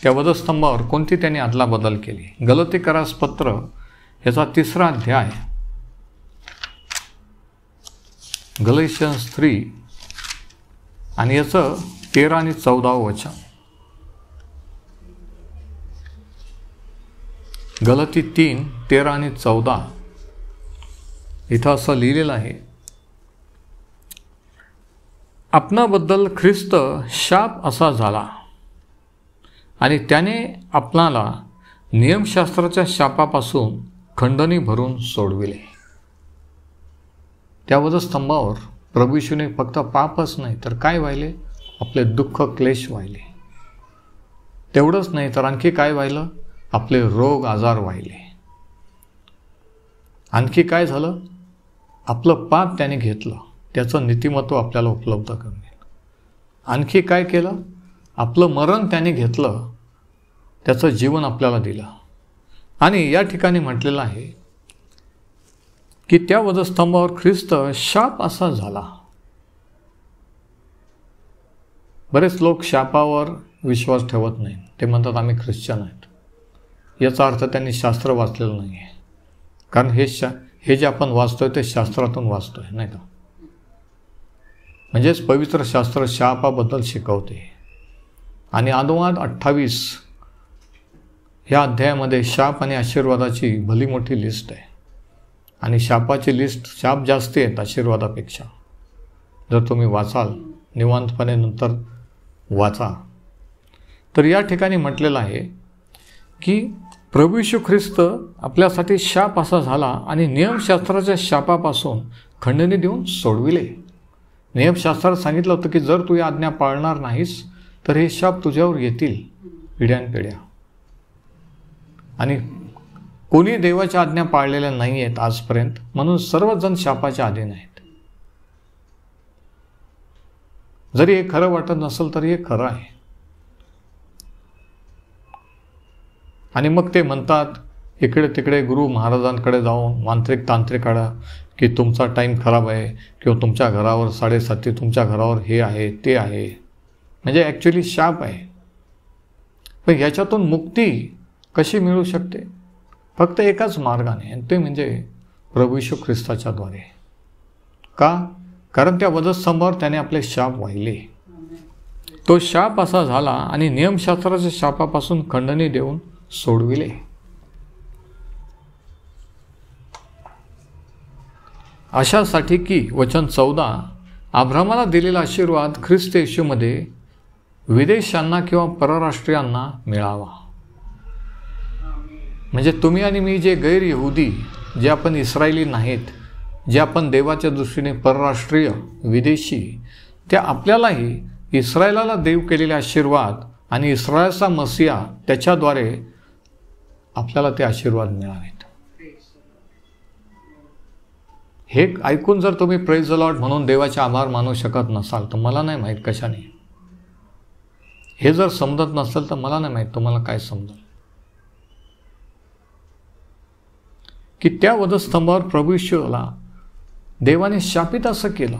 त्या वधस्तंभावर कोणती त्याने अदलाबदल केली. गलातीकरास पत्र याचा 3 अध्याय, गलातियन्स 3 आणि याचं 13 आणि 14 वचन. गलाती 3:13 आणि 14 इथं असं लिहिलेलं आहे, आपणाबद्दल ख्रिस्त शाप असा झाला आणि त्याने आपणाला नियमशास्त्राच्या शापापासून खंडणी भरून सोडविले. त्या वधस्तंभावर प्रभू येशूने फक्त पापच नाही तर काय व्हायले, आपले दुःख क्लेश व्हायले. तेवढंच नाही तर आणखी काय व्हायलं, आपले रोग आजार व्हायले. आणखी काय झालं, आपलं पाप त्याने घेतलं, त्याचं नीतिमत्व आपल्याला उपलब्ध करून दिलं. आणखी काय केलं, आपलं मरण त्याने घेतलं, त्याचं जीवन आपल्याला दिलं. आणि या ठिकाणी म्हटलेलं आहे की त्या वधस्तंभावर ख्रिस्त शाप असा झाला. बरेच लोक शापावर विश्वास ठेवत नाही. ते म्हणतात आम्ही ख्रिश्चन आहेत. याचा अर्थ त्यांनी शास्त्र वाचलेलं नाही आहे. कारण हे जे आपण वाचतोय ते शास्त्रातून वाचतोय, नाही का? म्हणजेच पवित्र शास्त्र शापाबद्दल शिकवते. आणि अनुवाद 28 ह्या अध्यायामध्ये शाप आणि आशीर्वादाची भली मोठी लिस्ट आहे. आणि शापाची लिस्ट, शाप जास्त आहेत आशीर्वादापेक्षा. जर तुम्ही वाचाल निवांतपणे नंतर वाचा, तर या ठिकाणी म्हटलेलं आहे की प्रभू येशू ख्रिस्त आपल्यासाठी शाप असा झाला आणि नियमशास्त्राच्या शापापासून खंडणी देऊन सोडविले. नियमशास्त्रात सांगितलं होतं की जर तू या आज्ञा पाळणार नाहीस तर हे शाप तुझ्यावर येतील पिढ्यानपिढ्या. आणि कोणी देवाच्या आज्ञा पाळलेल्या नाही आहेत आजपर्यंत, म्हणून सर्वजण शापाच्या अधीन आहेत. जरी हे खरं वाटत नसेल तरी हे खरं आहे. आणि मग ते म्हणतात इकडे तिकडे गुरु महाराजांकडे जाऊन मांत्रिक तांत्रिकाला की तुमचा टाईम खराब आहे किंवा तुमच्या घरावर 7:30, तुमच्या घरावर हे आहे ते आहे. म्हणजे ॲक्च्युली शाप आहे. पण याच्यातून मुक्ती कशी मिळू शकते? फक्त एकाच मार्गाने, आणि ते म्हणजे प्रभू येशू ख्रिस्ताच्या द्वारे. का? कारण त्या वधस्तंभावर त्याने आपले शाप वाहिले. तो शाप असा झाला आणि नियमशास्त्राच्या शापापासून खंडणी देऊन सोडविले. अशासाठी की वचन 14, अब्रामाला दिलेला आशीर्वाद ख्रिस्त येशूमध्ये विदेशांना किंवा परराष्ट्रीयांना मिळावा. म्हणजे तुम्ही आणि मी जे गैर यहुदी, जे आपण इस्रायली नाहीत, जे आपण देवाच्या दृष्टीने परराष्ट्रीय विदेशी, त्या आपल्यालाही इस्रायलाला देव केलेले आशीर्वाद आणि इस्रायलचा मसिया त्याच्याद्वारे आपल्याला ते आशीर्वाद मिळावेत. हे ऐकून जर तुम्ही प्रेज द लॉर्ड म्हणून देवाचे आभार मानू शकत नसाल तर मला नाही माहीत कशाने. हे जर समजत नसेल तर मला नाही माहीत तुम्हाला काय समजेल. की त्या वधस्तंभावर प्रभू येशूला देवाने शापित असं केलं.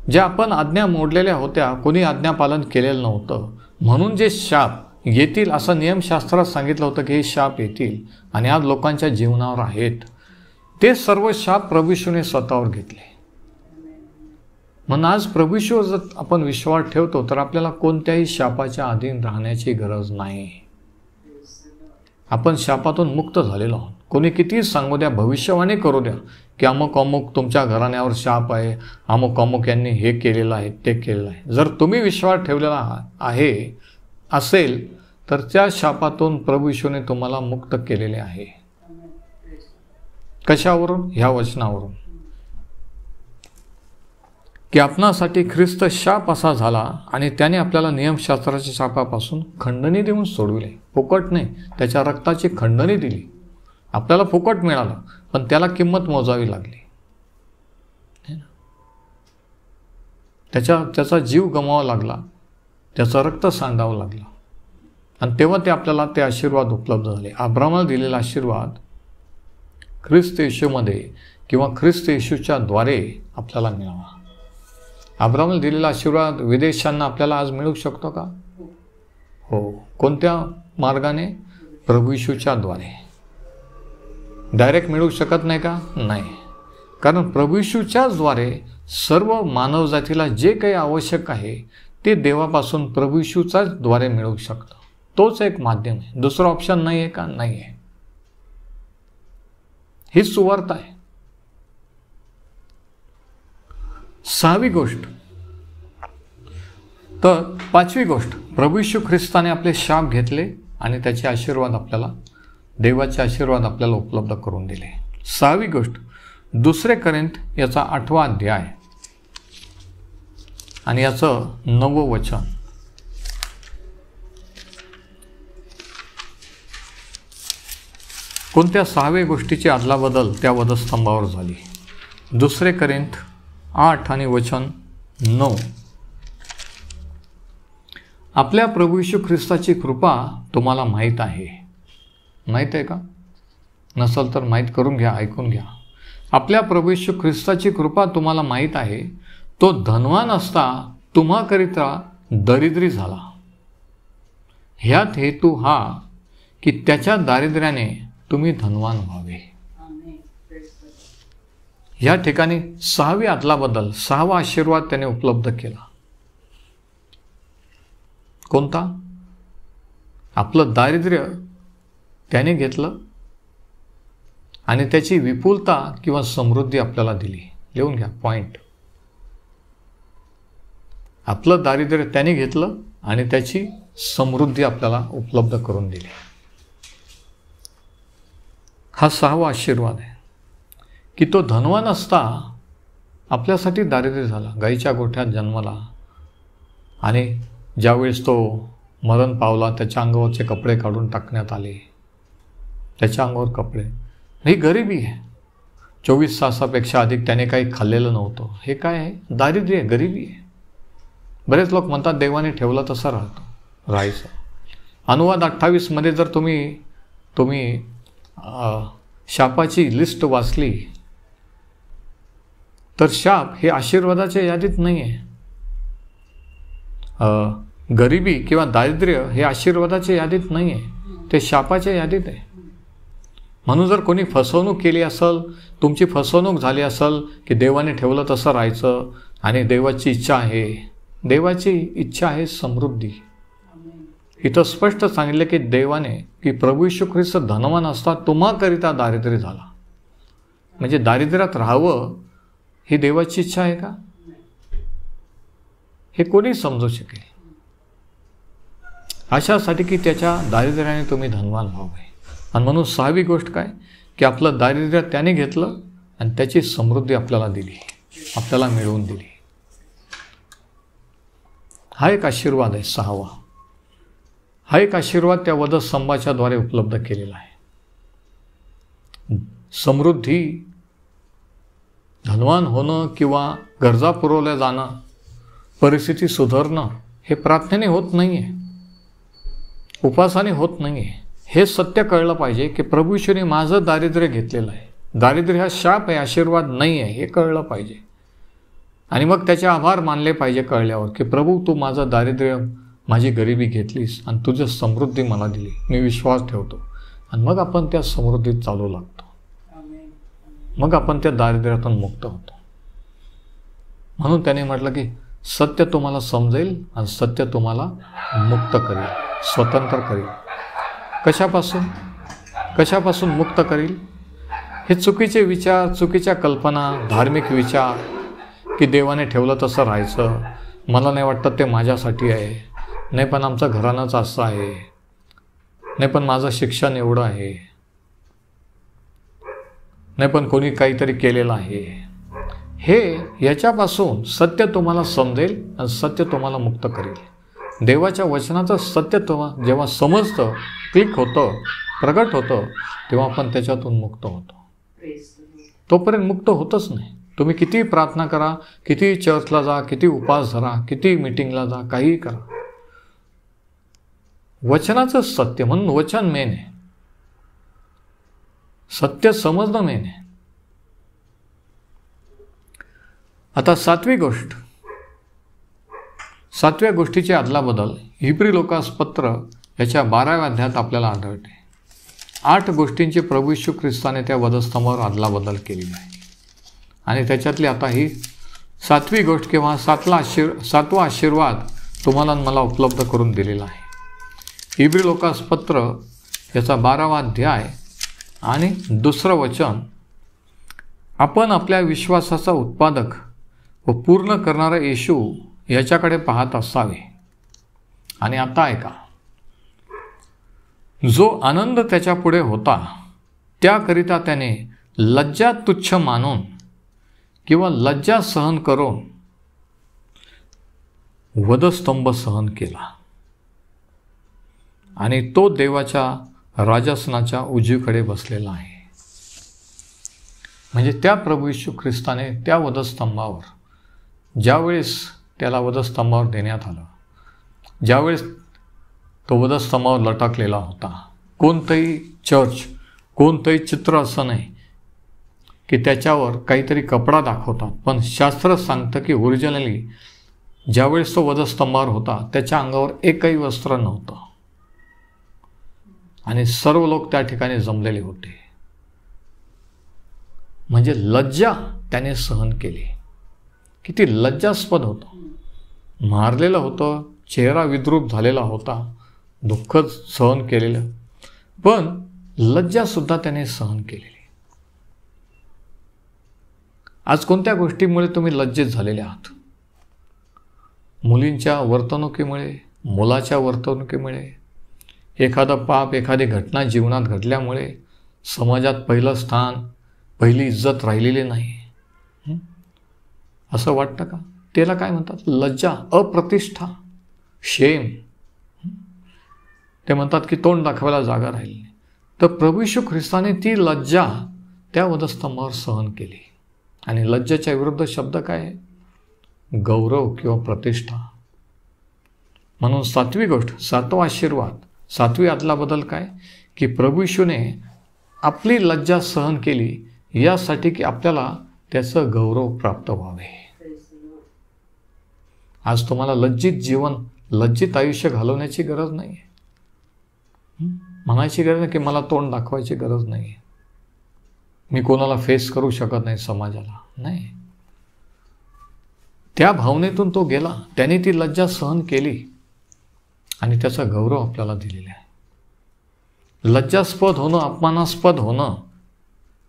ज्या आपण आज्ञा मोडलेल्या होत्या, कोणी आज्ञापालन केलेलं नव्हतं, म्हणून जे शाप येतील असं नियमशास्त्रात सांगितलं होतं की हे शाप येतील आणि आज लोकांच्या जीवनावर आहेत, ते सर्व शाप प्रभू येशूने स्वतःवर घेतले. म्हणून आज प्रभू येशूवर जर आपण विश्वास ठेवतो तर आपल्याला कोणत्याही शापाच्या अधीन राहण्याची गरज नाही. आपण शापातून मुक्त झालेलो आहोत. कोणी कितीही सांगू द्या, भविष्यवाणी करू द्या की अमुक अमुक तुमच्या घराण्यावर शाप आहे, अमुक अमुक यांनी हे केलेलं आहे ते केलेलं आहे. जर तुम्ही विश्वास ठेवलेला आहे असेल तर त्या शापातून प्रभू येशूने तुम्हाला मुक्त केलेले आहे. कशावरून? ह्या वचनावरून की आपणासाठी ख्रिस्त शाप असा झाला आणि त्याने आपल्याला नियमशास्त्राच्या शापापासून खंडणी देऊन सोडविले. फुकट नाही, त्याच्या रक्ताची खंडणी दिली. आपल्याला फुकट मिळालं पण त्याला किंमत मोजावी लागली. त्याचा जीव गमावा लागला, त्याचं रक्त सांडावं लागलं आणि तेव्हा ते आपल्याला ते आशीर्वाद उपलब्ध झाले. अब्रामाला दिलेला आशीर्वाद ख्रिस्त येशूमध्ये किंवा ख्रिस्त येशूच्या द्वारे आपल्याला मिळावा. अब्रामाला दिलेला आशीर्वाद विदेशांना आपल्याला आज मिळू शकतो का? हो. कोणत्या मार्गाने? प्रभू येशूच्या द्वारे. डायरेक्ट मिळू शकत नाही का? नाही. कारण प्रभू येशूच्याच द्वारे सर्व मानवजातीला जे काही आवश्यक आहे ते देवापासून प्रभू येशूच्याच द्वारे मिळू शकतं. तोच एक माध्यम आहे. दुसरं ऑप्शन नाही आहे का? नाही आहे. ही सुवार्ता आहे. 6वी गोष्ट, तर 5वी गोष्ट, प्रभू येशू ख्रिस्ताने आपले शाप घेतले आणि त्याचे आशीर्वाद आपल्याला, देवाचे आशीर्वाद आपल्याला उपलब्ध करून दिले. 6वी गोष्ट, 2 कोरिंथ याचा 8वा अध्याय आणि याचं 9वं वचन. कोणत्या 6व्या गोष्टीची अदलाबदल त्या वधस्तंभावर झाली? 2 कोरिंथ 8 आणि वचन 9. आपल्या प्रभू येशू ख्रिस्ताची कृपा तुम्हाला माहीत आहे. माहीत आहे का? नसेल तर माहीत करून घ्या, ऐकून घ्या. आपल्या प्रभू येशू ख्रिस्ताची कृपा तुम्हाला माहीत आहे, तो धनवान असता तुम्हाकरिता दरिद्री झाला. ह्यात हेतू हा की त्याच्या दारिद्र्याने तुम्ही धनवान व्हावे. या ठिकाणी 6वी अदलाबदल, 6वा आशीर्वाद त्याने उपलब्ध केला. कोणता? आपलं दारिद्र्य त्याने घेतलं आणि त्याची विपुलता किंवा समृद्धी आपल्याला दिली. लिहून घ्या पॉइंट. आपलं दारिद्र्य त्याने घेतलं आणि त्याची समृद्धी आपल्याला उपलब्ध करून दिली. हा 6वा आशीर्वाद आहे की तो धनवान असता आपल्यासाठी दारिद्र्य झाला. गाईच्या गोठ्यात जन्मला आणि ज्यावेळेस तो मरण पावला, त्याच्या अंगावरचे कपडे काढून टाकण्यात आले. त्याच्या अंगावर कपडे, ही गरिबी आहे. 24 तासापेक्षा अधिक त्याने काही खाल्लेलं नव्हतं. हे काय आहे? दारिद्र्य आहे, गरिबी आहे. बरेच लोक म्हणतात देवाने ठेवलं तसं राहायचं. अनुवाद 28 मध्ये जर तुम्ही शापाची लिस्ट वाचली तर शाप हे आशीर्वादाच्या यादीत नाही आहे. गरिबी किंवा दारिद्र्य हे आशीर्वादाच्या यादीत नाही आहे, ते शापाच्या यादीत आहे. म्हणून जर कोणी फसवणूक केली असेल, तुमची फसवणूक झाली असेल की देवाने ठेवलं तसं राहायचं आणि देवाची इच्छा आहे, देवाची इच्छा आहे समृद्धी. इथं स्पष्ट सांगितलं की देवाने, की प्रभू येशू ख्रिस्त धनवान असता तुम्हाकरिता दारिद्र्य झाला. म्हणजे दारिद्र्यात राहावं ही देवाची इच्छा आहे का? हे कोणी समजू शकेल? अशासाठी की त्याच्या दारिद्र्याने तुम्ही धनवान व्हावे. आणि म्हणून 6वी गोष्ट काय? की आपलं दारिद्र्य त्याने घेतलं आणि त्याची समृद्धी आपल्याला दिली, आपल्याला मिळवून दिली. हा एक आशीर्वाद आहे 6वा. हा एक आशीर्वाद त्या वधस्तंभाच्या द्वारे उपलब्ध केलेला आहे. समृद्धी, धनवान होणं किंवा गरजा पुरवल्या जाणं, परिस्थिती सुधारणं हे प्रार्थनेने होत नाही आहे, उपासाने होत नाही आहे. हे सत्य कळलं पाहिजे की प्रभू येशूने माझं दारिद्र्य घेतलेलं आहे. दारिद्र्य हा शाप आहे, आशीर्वाद नाही आहे, हे कळलं पाहिजे. आणि मग त्याचे आभार मानले पाहिजे कळल्यावर की प्रभू तू माझं दारिद्र्य, माझी गरिबी घेतलीस आणि तुझं समृद्धी मला दिली. मी विश्वास ठेवतो. आणि मग आपण त्या समृद्धीत चालू लागतो. मग आपण त्या दारिद्र्यातून मुक्त होतो. म्हणून त्याने म्हटलं की सत्य तुम्हाला समजेल आणि सत्य तुम्हाला मुक्त करेल, स्वतंत्र करेल. कशापासून मुक्त करेल? हे चुकीचे विचार, चुकीच्या कल्पना, धार्मिक विचार की देवाने ठेवलं तसं राहायचं, मला नाही वाटतं ते माझ्यासाठी आहे, नाही पण आमचं घराणंच असं आहे, नाही पण माझं शिक्षण एवढं आहे, नाही पण कोणी काहीतरी केलेलं आहे. हे याच्यापासून सत्य तुम्हाला समजेल आणि सत्य तुम्हाला मुक्त करेल. देवाच्या वचनाचं सत्य जेव्हा समजतं, क्लिक होतं, प्रगट होतं, तेव्हा आपण त्याच्यातून मुक्त होतो. तोपर्यंत मुक्त होतच नाही. तुम्ही किती प्रार्थना करा, किती चर्चला जा, किती उपास धरा, किती मीटिंगला जा, काहीही करा, वचनाचं सत्य, म्हणून वचन मेन आहे, सत्य समजणं मेन आहे. आता 7वी गोष्ट, 7व्या गोष्टीची अदलाबदल इब्री लोकास पत्र याच्या 12व्या अध्यायात आपल्याला आढळते. 8 गोष्टींची प्रभू येशू ख्रिस्ताने त्या वधस्तंभावर अदलाबदल केलेली आहे. आणि त्याच्यातली आता ही 7वी गोष्ट किंवा 7वा आशीर्वाद तुम्हाला मला उपलब्ध करून दिलेला आहे. इब्री लोकास पत्र याचा 12वा अध्याय आणि 2रं वचन, आपण आपल्या विश्वासाचा उत्पादक व पूर्ण करणारा येशू याच्याकडे पाहत असावे. आणि आता ऐका, जो आनंद त्याच्या पुढे होता त्याकरिता त्याने लज्जा तुच्छ मानून किंवा लज्जा सहन करून वधस्तंभ सहन केला आणि तो देवाच्या राजासनाच्या उजवीकडे बसलेला आहे. म्हणजे त्या प्रभू येशू ख्रिस्ताने त्या वधस्तंभावर, ज्यावेळेस त्याला वधस्तंभावर देण्यात आलं, ज्यावेळेस तो वधस्तंभावर लटकलेला होता, कोणतंही चर्च, कोणतंही चित्र असं नाही की त्याच्यावर काहीतरी कपडा दाखवतात, पण शास्त्र सांगतं की ओरिजिनली ज्यावेळेस तो वधस्तंभावर होता त्याच्या अंगावर एकही वस्त्र नव्हतं आणि सर्व लोक त्या ठिकाणी जमलेले होते. म्हणजे लज्जा त्याने सहन केली. किती लज्जास्पद होतं. मारलेलं होतं, चेहरा विद्रूप झालेला होता, दुःख सहन केलेलं, पण लज्जासुद्धा त्याने सहन केलेली. आज कोणत्या गोष्टीमुळे तुम्ही लज्जित झालेले आहात? मुलींच्या वर्तणुकीमुळे, मुलाच्या वर्तणुकीमुळे, एखादा पाप, एखादी घटना जीवनात घडल्यामुळे समाजात पहिलं स्थान, पहिली इज्जत राहिलेली नाही, असं वाटतं का? त्याला काय म्हणतात? लज्जा, अप्रतिष्ठा, शेम. ते म्हणतात की तोंड दाखवायला जागा राहिली नाही. तर प्रभू येशू ख्रिस्ताने ती लज्जा त्या वधस्तंभावर सहन केली. आणि लज्जेच्या विरुद्ध शब्द काय आहे? गौरव किंवा प्रतिष्ठा. म्हणून 7वी गोष्ट, 7वा आशीर्वाद, 7वी आदला बदल काय? की प्रभू येशूने आपली लज्जा सहन केली यासाठी की आपल्याला त्याचं गौरव प्राप्त व्हावे. आज तुम्हाला लज्जित जीवन, लज्जित आयुष्य घालवण्याची गरज नाही आहे. म्हणायची गरज नाही की मला तोंड दाखवायची गरज नाही आहे, मी कोणाला फेस करू शकत नाही समाजाला. नाही, त्या भावनेतून तो गेला, त्याने ती लज्जा सहन केली आणि त्याचा गौरव आपल्याला दिलेला आहे. लज्जास्पद होणं, अपमानास्पद होणं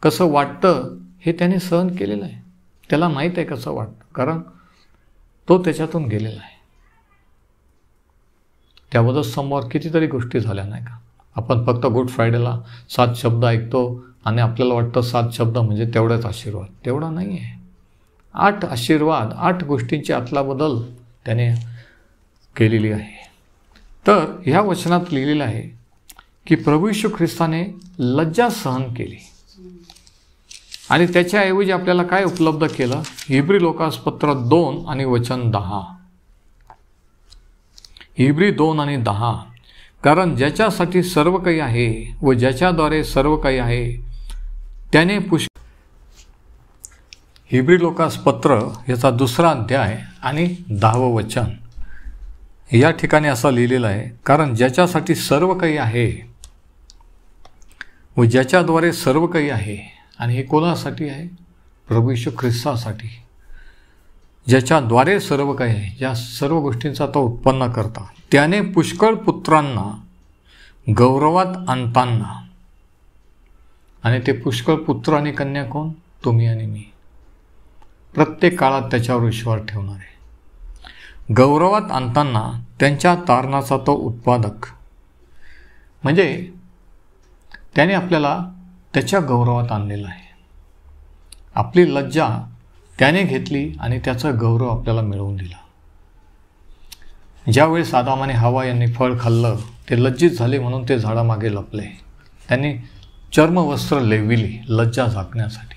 कसं वाटतं हे त्याने सहन केलेलं आहे. त्याला माहीत आहे कसं वाटतं, कारण तो त्याच्यातून गेलेला आहे. त्या वधस्तंभावर कितीतरी गोष्टी झाल्या नाही का? आपण फक्त गुड फ्रायडेला 7 शब्द ऐकतो आणि आपल्याला वाटतं 7 शब्द म्हणजे तेवढाच आशीर्वाद. तेवढा नाही आहे. 8 आशीर्वाद, 8 गोष्टींची आतला बदल त्याने केलेली आहे. तर ह्या वचनात लिहिलेलं आहे की प्रभू येशू ख्रिस्ताने लज्जा सहन केली आणि त्याच्याऐवजी आपल्याला काय उपलब्ध केलं? इब्री लोकास पत्र 2 आणि वचन 10. इब्री 2 आणि 10. कारण ज्याच्यासाठी सर्व काही आहे व ज्याच्याद्वारे सर्व काही आहे त्याने इब्री लोकास पत्र याचा 2रा अध्याय आणि 10वं वचन. या ठिकाणी असं लिहिलेलं आहे, कारण ज्याच्यासाठी सर्व काही आहे व ज्याच्याद्वारे सर्व काही आहे. आणि हे कोणासाठी आहे? प्रभू येशू ख्रिस्तासाठी, ज्याच्याद्वारे सर्व काही आहे, ज्या सर्व गोष्टींचा तो उत्पन्न करता, त्याने पुष्कळ पुत्रांना गौरवात आणताना. आणि ते पुष्कळ पुत्र आणि कन्या कोण? तुम्ही आणि मी. प्रत्येक काळात त्याच्यावर विश्वास ठेवणारे. गौरवात आणताना त्यांच्या तारणाचा तो उत्पादक. म्हणजे त्याने आपल्याला त्याच्या गौरवात आणलेलं आहे. आपली लज्जा त्याने घेतली आणि त्याचा गौरव आपल्याला मिळवून दिला. ज्यावेळेस आदाम आणि हवा यांनी फळ खाल्लं, ते लज्जित झाले म्हणून ते झाडामागे लपले. त्यांनी चर्मवस्त्र लेविली लज्जा झाकण्यासाठी.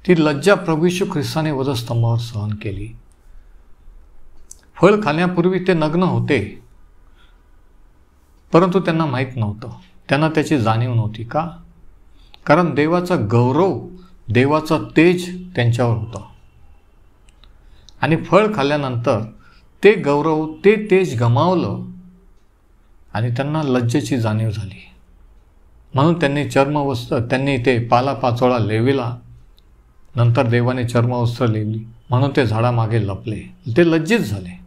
ती लज्जा प्रभू येशू ख्रिस्ताने वधस्तंभावर सहन केली. फळ खाण्यापूर्वी ते नग्न होते, परंतु त्यांना माहीत नव्हतं, त्यांना त्याची जाणीव नव्हती. का? कारण देवाचा गौरव, देवाचा तेज त्यांच्यावर होतं. आणि फळ खाल्ल्यानंतर ते गौरव, ते तेज गमावलं आणि त्यांना लज्जेची जाणीव झाली. म्हणून त्यांनी चर्मवस्त्र, त्यांनी ते पालापाचोळा लेविला. नंतर देवाने चर्मवस्त्र लेवली म्हणून ते झाडामागे लपले, ते लज्जित झाले.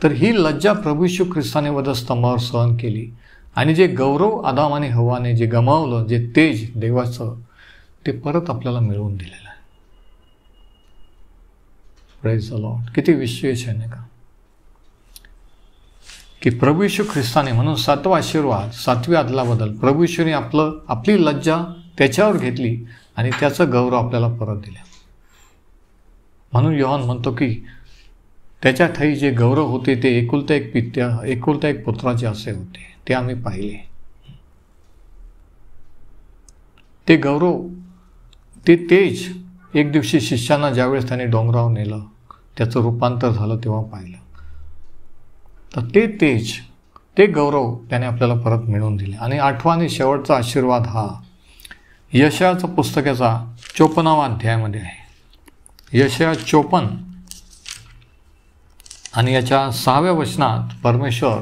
तर ही लज्जा प्रभू येशू ख्रिस्ताने वधस्तंभावर सहन केली आणि जे गौरव आदाम आणि हव्वाने जे गमावलं, जे तेज देवाचं, ते परत आपल्याला मिळवून दिलेलं आहे. Praise the Lord. किती विशेष आहे नाही का, की प्रभू येशू ख्रिस्ताने, म्हणून 7वा आशीर्वाद, 7वी अदलाबदल, प्रभू येशूने आपली लज्जा त्याच्यावर घेतली आणि त्याचं गौरव आपल्याला परत दिलं. म्हणून योहान म्हणतो की त्याच्या ठाई जे गौरव होते ते एकुलता एक पुत्राचे असे होते. ते आम्ही पाहिले. ते गौरव, ते तेज एक दिवशी शिष्यांना ज्यावेळेस त्याने डोंगरावर नेलं, त्याचं रूपांतर झालं तेव्हा पाहिलं. तर ते तेज, ते गौरव त्याने आपल्याला परत मिळवून दिले. आणि 8वा आणि शेवटचा आशीर्वाद हा यशायाच्या पुस्तकाचा 54वा अध्यायामध्ये आहे. यशाया 54 आणि याच्या 6व्या वचनात परमेश्वर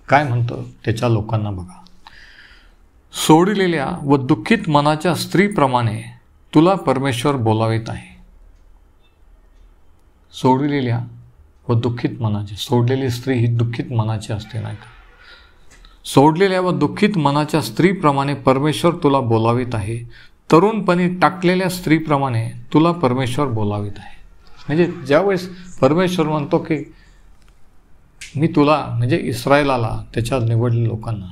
काय म्हणतं त्याच्या लोकांना बघा. सोडलेल्या व दुःखित मनाच्या स्त्रीप्रमाणे तुला परमेश्वर बोलावित आहे. सोडलेल्या व दुःखित मनाची, सोडलेली स्त्री ही दुःखित मनाची असते नाही का. सोडलेल्या व दुःखित मनाच्या स्त्रीप्रमाणे परमेश्वर तुला बोलावित आहे. तरुणपणी टाकलेल्या स्त्रीप्रमाणे तुला परमेश्वर बोलावित आहे. म्हणजे ज्यावेळेस परमेश्वर म्हणतो की मी तुला, म्हणजे इस्रायलाला, त्याच्या निवडलेल्या लोकांना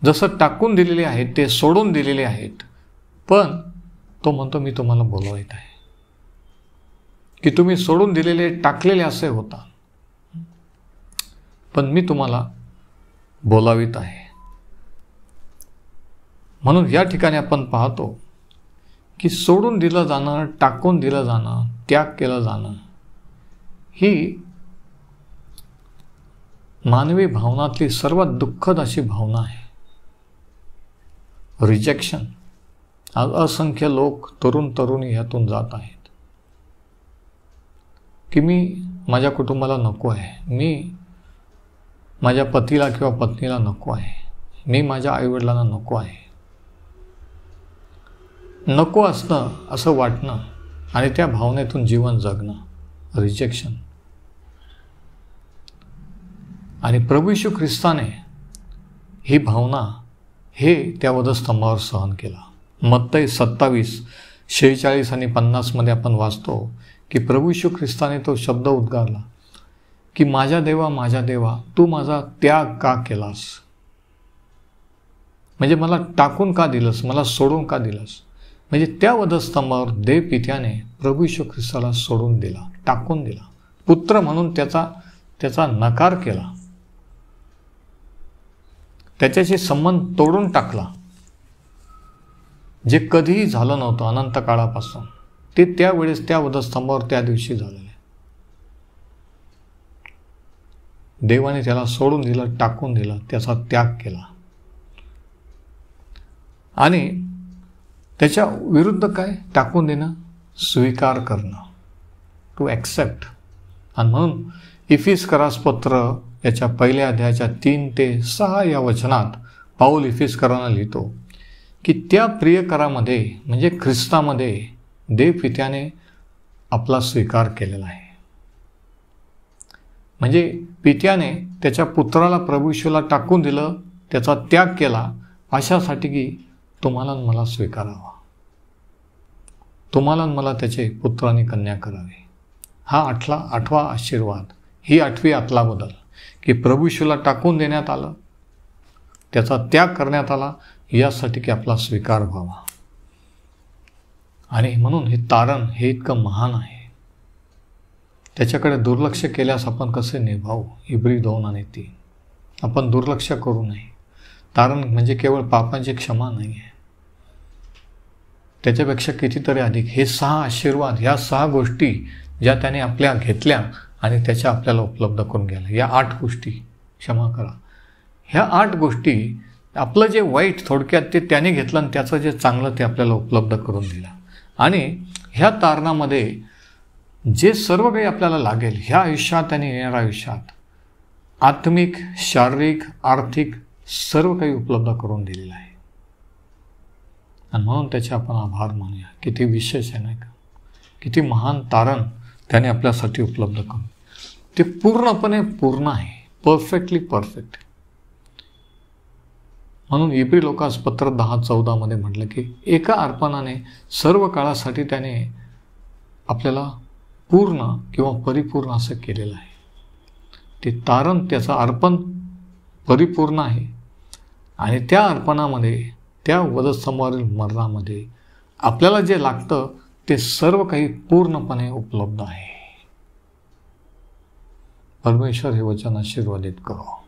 जसं टाकून दिलेले आहेत, ते सोडून दिलेले आहेत, पण तो म्हणतो मी तुम्हाला बोलावित आहे, की तुम्ही सोडून दिलेले, टाकलेले असे होता, पण मी तुम्हाला बोलावित आहे. म्हणून या ठिकाणी आपण पाहतो की सोडून दिलं जाणं, टाकून दिलं जाणं, त्याग केलं जाणं ही मानवी भावनातली सर्वात दुःखद अशी भावना आहे. रिजेक्शन. आज असंख्य लोक, तरुणी ह्यातून जात आहेत की मी माझ्या कुटुंबाला नको आहे, मी माझ्या पतीला किंवा पत्नीला नको आहे, मी माझ्या आईवडिलांना नको आहे. नको असणं असं वाटणं आणि त्या भावनेतून जीवन जगणं, रिजेक्शन. आणि प्रभू येशू ख्रिस्ताने ही भावना, हे त्या वधस्तंभावर सहन केला. मत्तई 27:46 आणि 50 मध्ये आपण वाचतो की प्रभू येशू ख्रिस्ताने तो शब्द उद्गारला की माझ्या देवा, तू माझा त्याग का केलास. म्हणजे मला टाकून का दिलंस, मला सोडून का दिलंस. म्हणजे त्या वधस्तंभावर देवपित्याने प्रभू येशू ख्रिस्ताला सोडून दिला, टाकून दिला. पुत्र म्हणून त्याचा नकार केला, त्याच्याशी संबंध तोडून टाकला, जे कधीही झालं नव्हतं अनंत काळापासून. ते त्यावेळेस त्या वधस्तंभावर त्या दिवशी झालेलं. देवाने त्याला सोडून दिलं, टाकून दिलं, त्याचा त्याग केला. आणि त्याच्या विरुद्ध काय? टाकून देणं, स्वीकार करणं, टू ॲक्सेप्ट. आणि म्हणून इफिसकरास पत्र याच्या 1 अध्यायाच्या 3 ते 6 या वचनात पाऊल इफिसकरांना लिहितो की त्या प्रियकरामध्ये, म्हणजे ख्रिस्तामध्ये, देवपित्याने आपला स्वीकार केलेला आहे. म्हणजे पित्याने त्याच्या पुत्राला प्रभू येशूला टाकून दिलं, त्याचा त्याग केला, अशासाठी की तुम्हाला मला स्वीकारावा, तुम्हाला मला त्याचे पुत्र आणि कन्या करावे. हा 8वा आशीर्वाद, ही 8वी अदलाबदल, की प्रभू येशूला टाकून देण्यात आलं, त्याचा त्याग करण्यात आला, यासाठी की आपला स्वीकार व्हावा. आणि म्हणून हे तारण हे इतकं महान आहे. त्याच्याकडे दुर्लक्ष केल्यास आपण कसे निभावू? इब्री 2 आणि 3. आपण दुर्लक्ष करू नये. तारण म्हणजे केवळ पापांची क्षमा नाही आहे, त्याच्यापेक्षा कितीतरी अधिक. हे 6 आशीर्वाद, ह्या 6 गोष्टी ज्या त्याने आपल्या घेतल्या आणि त्याच्या आपल्याला उपलब्ध करून घ्यायला, या 8 गोष्टी, क्षमा करा, ह्या 8 गोष्टी, आपलं जे वाईट थोडक्यात ते त्याने घेतलं आणि त्याचं जे चांगलं ते आपल्याला उपलब्ध करून दिलं. आणि ह्या तारणामध्ये जे सर्व काही आपल्याला लागेल ह्या आयुष्यात आणि येणाऱ्या आयुष्यात, आत्मिक, शारीरिक, आर्थिक सर्व काही उपलब्ध करून दिलेलं आहे. आणि म्हणून त्याचे आपण आभार मानूया. किती विशेष आहे नाही का, किती महान तारण त्याने आपल्यासाठी उपलब्ध करून. ते पूर्णपणे पूर्ण आहे, परफेक्टली परफेक्ट. म्हणून इब्री लोकास पत्र 10:14 मध्ये म्हटलं की एका अर्पणाने सर्व काळासाठी त्याने आपल्याला पूर्ण किंवा परिपूर्ण असं केलेलं आहे. ते तारण, त्याचं अर्पण परिपूर्ण आहे आणि त्या अर्पणामध्ये, त्या वधस्तंभावरील मरणामध्ये आपल्याला जे लागतं ते सर्व काही पूर्णपणे उपलब्ध आहे. परमेश्वर हे वचन आशीर्वादित करो.